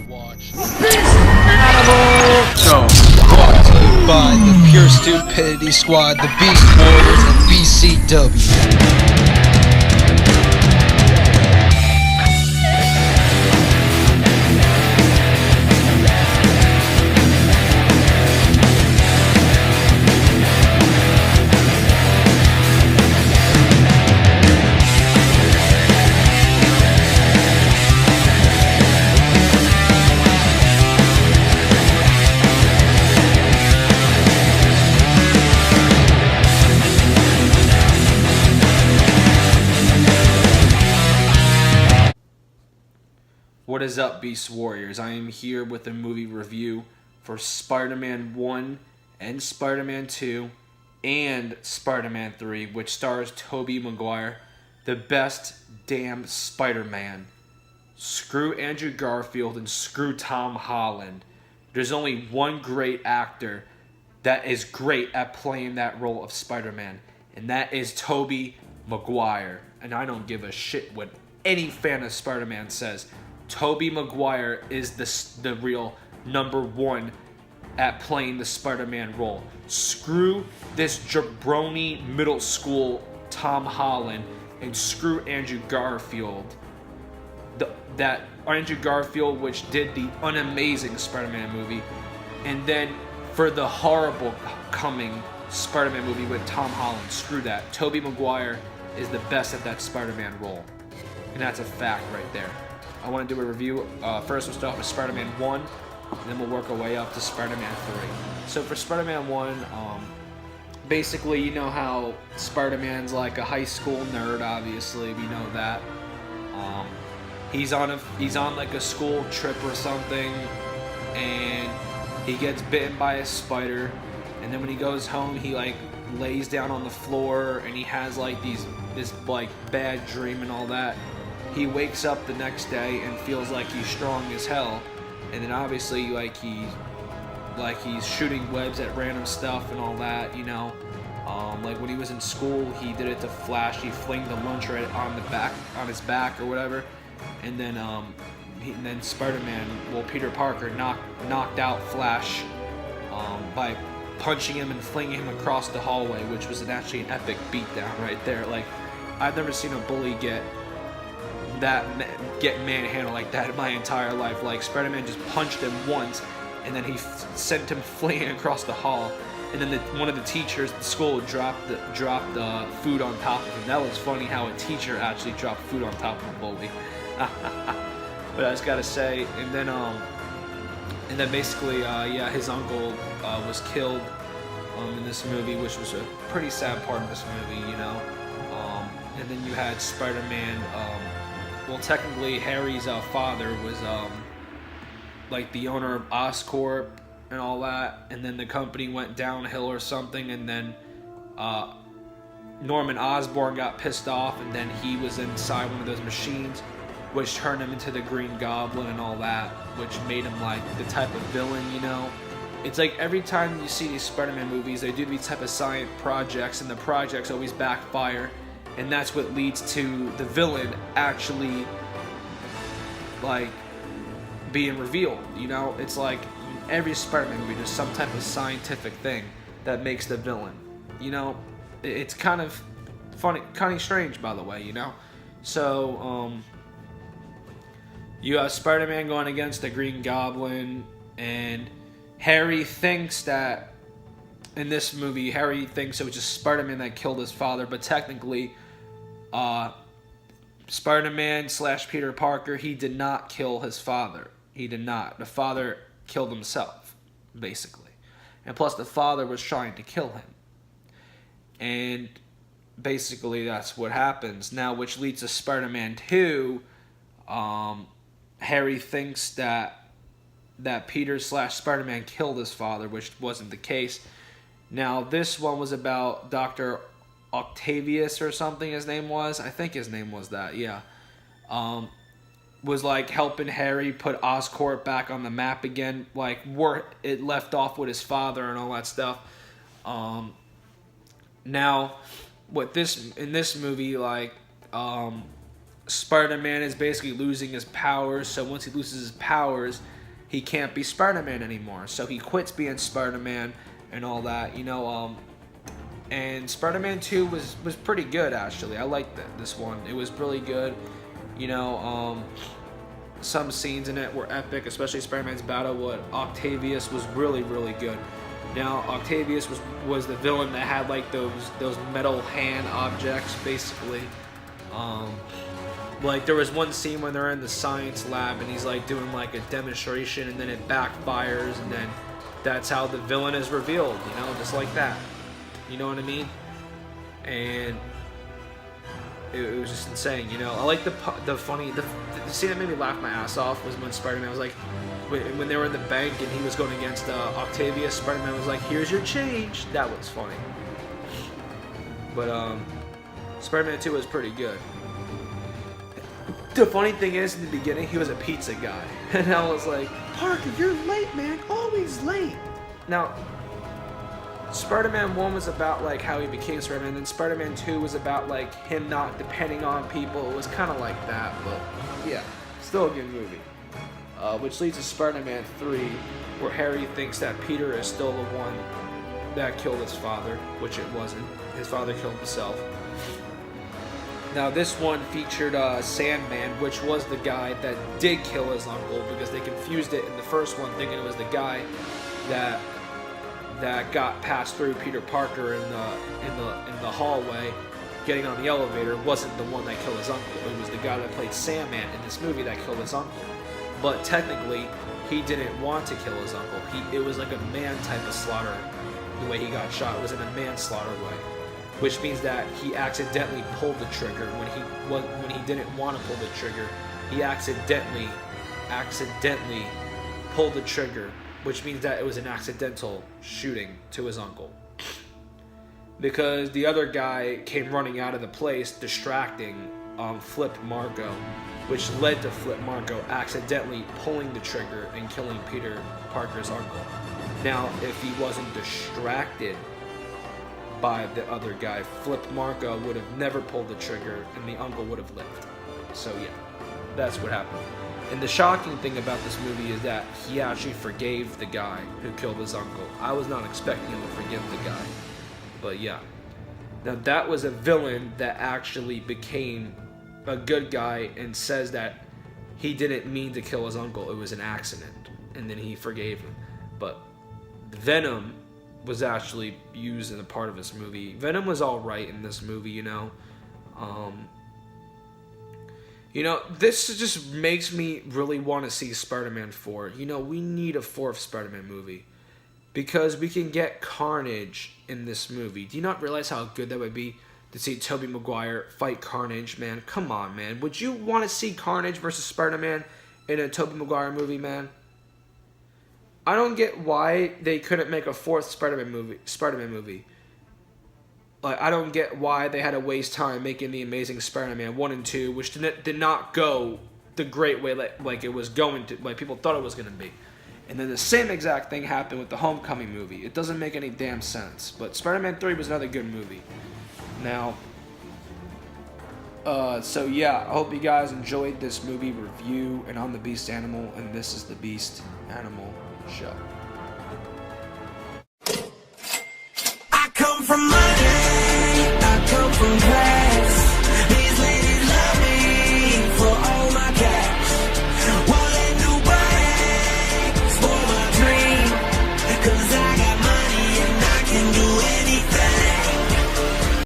watch Animal Show, brought to you by the Pure Stupidity Squad, the Beast Warriors, and BCW. What is up, Beast Warriors? I am here with a movie review for Spider-Man 1 and Spider-Man 2 and Spider-Man 3, which stars Tobey Maguire, the best damn Spider-Man. Screw Andrew Garfield and screw Tom Holland. There's only one great actor that is great at playing that role of Spider-Man, and that is Tobey Maguire. And I don't give a shit what any fan of Spider-Man says. Tobey Maguire is the real number one at playing the Spider-Man role. Screw this jabroni middle school Tom Holland, and screw Andrew Garfield. That Andrew Garfield, which did the unamazing Spider-Man movie, and then for the horrible coming Spider-Man movie with Tom Holland. Screw that. Tobey Maguire is the best at that Spider-Man role, and that's a fact right there. I want to do a review. First, we'll start with Spider-Man 1, and then we'll work our way up to Spider-Man 3. So for Spider-Man 1, basically, you know how Spider-Man's like a high school nerd, obviously, we know that. He's on like a school trip or something, and he gets bitten by a spider, and then when he goes home, he like lays down on the floor, and he has like this like bad dream and all that. He wakes up the next day and feels like he's strong as hell, and then obviously he's shooting webs at random stuff and all that, you know. Like when he was in school, he did it to Flash. He flinged the lunch right on his back or whatever, and then Spider-Man, Peter Parker knocked out Flash by punching him and flinging him across the hallway, which was actually an epic beatdown right there. Like, I've never seen a bully get manhandled like that in my entire life. Like, Spider-Man just punched him once, and then he sent him fleeing across the hall. And then one of the teachers at the school dropped the food on top of him. That was funny how a teacher actually dropped food on top of a bully. But I just gotta say, and then basically, his uncle was killed in this movie, which was a pretty sad part of this movie, you know. And then you had Spider-Man. Technically, Harry's father was like the owner of Oscorp and all that, and then the company went downhill or something, and then Norman Osborn got pissed off, and then he was inside one of those machines, which turned him into the Green Goblin and all that, which made him like the type of villain, you know. It's like every time you see these Spider-Man movies, they do these type of science projects, and the projects always backfire. And that's what leads to the villain actually, like, being revealed, you know? It's like every Spider-Man movie, there's some type of scientific thing that makes the villain, you know? It's kind of funny, kind of strange, by the way, you know? So, you have Spider-Man going against the Green Goblin, and Harry thinks that, in this movie, Harry thinks it was just Spider-Man that killed his father, but technically, Spider-Man / Peter Parker, he did not kill his father. He did not. The father killed himself, basically. And plus, the father was trying to kill him. And basically, that's what happens. Now, which leads to Spider-Man 2. Harry thinks that Peter / Spider-Man killed his father, which wasn't the case. Now, this one was about Dr. Octavius or something his name was. I think his name was that, yeah. Was like helping Harry put Oscorp back on the map again, like where it left off with his father and all that stuff. Now, in this movie, like, Spider-Man is basically losing his powers. So once he loses his powers, he can't be Spider-Man anymore. So he quits being Spider-Man and all that, you know. And Spider-Man 2 was pretty good, actually. I liked this one. It was really good. You know, some scenes in it were epic, especially Spider-Man's battle with Octavius was really, really good. Now, Octavius was the villain that had like those metal hand objects, basically. Like there was one scene when they're in the science lab and he's like doing like a demonstration, and then it backfires, and then that's how the villain is revealed, you know, just like that. You know what I mean? And it was just insane, you know. I like the scene that made me laugh my ass off was when Spider-Man was like, when they were in the bank and he was going against Octavius, Spider-Man was like, "Here's your change." That was funny. But Spider-Man 2 was pretty good. The funny thing is, in the beginning, he was a pizza guy. And I was like, "Parker, you're late, man. Always late." Now, Spider-Man 1 was about like how he became Spider-Man, and then Spider-Man 2 was about like him not depending on people. It was kind of like that, but yeah, still a good movie. Which leads to Spider-Man 3, where Harry thinks that Peter is still the one that killed his father, which it wasn't. His father killed himself. Now this one featured Sandman, which was the guy that did kill his uncle, because they confused it in the first one, thinking it was the guy that got passed through Peter Parker in the hallway, getting on the elevator. Wasn't the one that killed his uncle. It was the guy that played Sandman in this movie that killed his uncle. But technically, he didn't want to kill his uncle. It was like a man type of slaughter. The way he got shot was in a manslaughter way, which means that he accidentally pulled the trigger when he didn't want to pull the trigger. He accidentally pulled the trigger, which means that it was an accidental shooting to his uncle. Because the other guy came running out of the place, distracting Flip Marko, which led to Flip Marko accidentally pulling the trigger and killing Peter Parker's uncle. Now, if he wasn't distracted by the other guy, Flip Marko would have never pulled the trigger and the uncle would have lived. So yeah, that's what happened. And the shocking thing about this movie is that he actually forgave the guy who killed his uncle. I was not expecting him to forgive the guy, but yeah. Now that was a villain that actually became a good guy and says that he didn't mean to kill his uncle, it was an accident, and then he forgave him. But Venom was actually used in a part of this movie. Venom was alright in this movie, you know. This just makes me really want to see Spider-Man 4. You know, we need a fourth Spider-Man movie, because we can get Carnage in this movie. Do you not realize how good that would be to see Tobey Maguire fight Carnage, man? Come on, man. Would you want to see Carnage versus Spider-Man in a Tobey Maguire movie, man? I don't get why they couldn't make a fourth Spider-Man movie. Like, I don't get why they had to waste time making the Amazing Spider-Man 1 and 2, which did not go the great way like it was going to, like people thought it was going to be. And then the same exact thing happened with the Homecoming movie. It doesn't make any damn sense. But Spider-Man 3 was another good movie. Now, so yeah, I hope you guys enjoyed this movie review, and I'm the Beast Animal, and this is the Beast Animal Show. I come from money, I come from